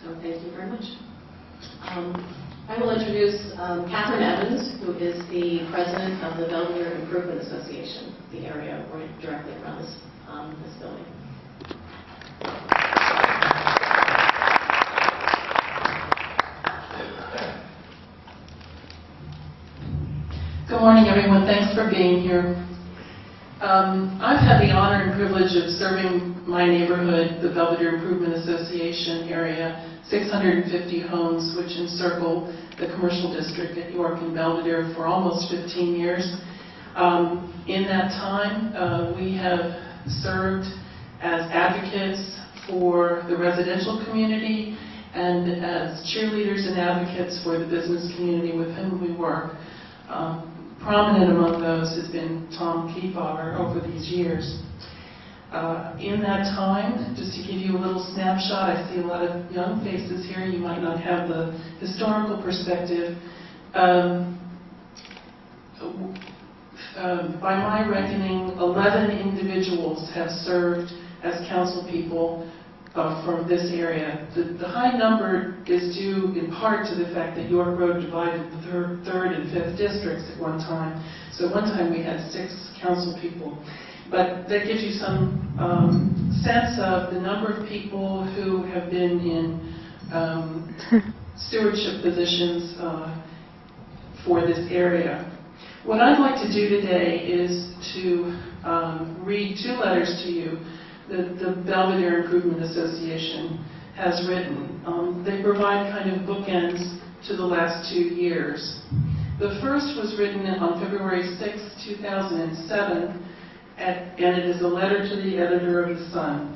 So thank you very much. I will introduce Catherine Evans, who is the president of the Belvedere Improvement Association, the area right directly around this building. Good morning, everyone. Thanks for being here. I've had the honor and privilege of serving my neighborhood, the Belvedere Improvement Association area, 650 homes which encircle the commercial district at York and Belvedere for almost 15 years. In that time, we have served as advocates for the residential community and as cheerleaders and advocates for the business community with whom we work. Prominent among those has been Tom Kefauver over these years. In that time, just to give you a little snapshot, I see a lot of young faces here. You might not have the historical perspective. By my reckoning, 11 individuals have served as council people from this area. The high number is due in part to the fact that York Road divided the 3rd and 5th districts at one time. So at one time we had 6 council people. But that gives you some sense of the number of people who have been in stewardship positions for this area. What I'd like to do today is to read 2 letters to you that the Belvedere Improvement Association has written. They provide kind of bookends to the last 2 years. The first was written on February 6, 2007, and it is a letter to the editor of The Sun.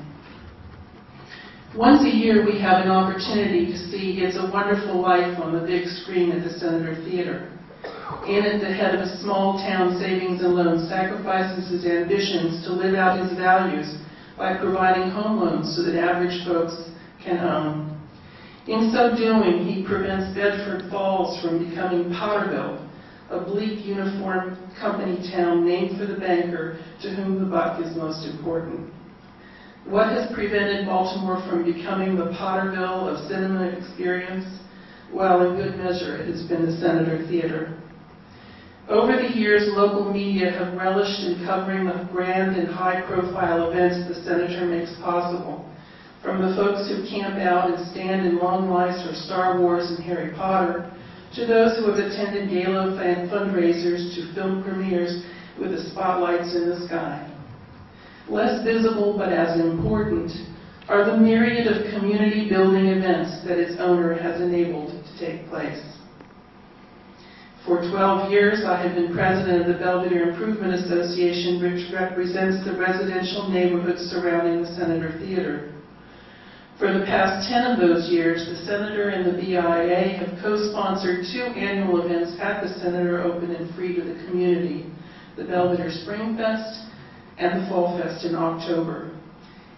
Once a year we have an opportunity to see It's a Wonderful Life on the big screen at the Senator Theater. In it, the head of a small town savings and loan sacrifices his ambitions to live out his values by providing home loans so that average folks can own. In so doing, he prevents Bedford Falls from becoming Potterville, a bleak uniform company town named for the banker to whom the buck is most important. What has prevented Baltimore from becoming the Potterville of cinema experience? Well, in good measure, it has been the Senator Theater. Over the years, local media have relished in covering the grand and high-profile events the Senator makes possible, from the folks who camp out and stand in long lines for Star Wars and Harry Potter, to those who have attended gala fundraisers to film premieres with the spotlights in the sky. Less visible but as important are the myriad of community-building events that its owner has enabled to take place. For 12 years, I have been president of the Belvedere Improvement Association, which represents the residential neighborhoods surrounding the Senator Theater. For the past 10 of those years, the Senator and the BIA have co-sponsored 2 annual events at the Senator, open and free to the community, the Belvedere Spring Fest and the Fall Fest in October.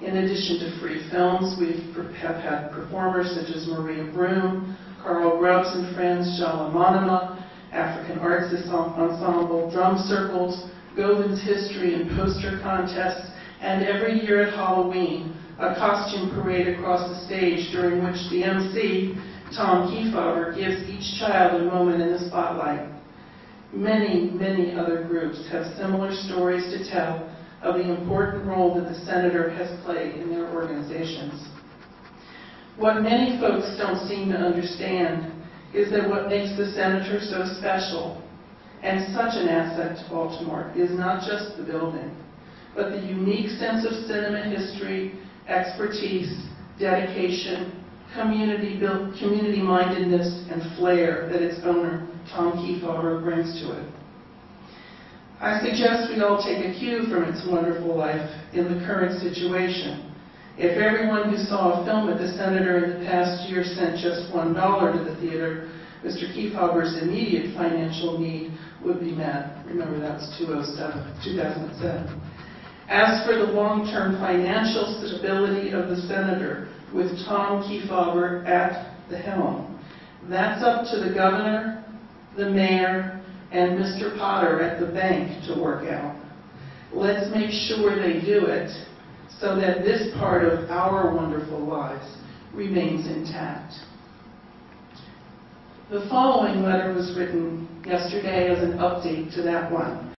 In addition to free films, we have had performers such as Maria Broom, Carl Grubbs and Friends, Jalamanama, African Arts Ensemble, drum circles, Govin's history and poster contests, and every year at Halloween, a costume parade across the stage during which the MC, Tom Kefauver, gives each child a moment in the spotlight. Many, many other groups have similar stories to tell of the important role that the Senator has played in their organizations. What many folks don't seem to understand is that what makes the Senator so special and such an asset to Baltimore is not just the building, but the unique sense of cinema history, expertise, dedication, community-mindedness, and flair that its owner, Tom Kefauver, brings to it. I suggest we all take a cue from It's a Wonderful Life in the current situation. If everyone who saw a film at the Senator in the past year sent just $1 to the theater, Mr. Kefauver's immediate financial need would be met. Remember, that was 2007. As for the long-term financial stability of the Senator, with Tom Kefauver at the helm, that's up to the governor, the mayor, and Mr. Potter at the bank to work out. Let's make sure they do it so that this part of our wonderful lives remains intact. The following letter was written yesterday as an update to that one.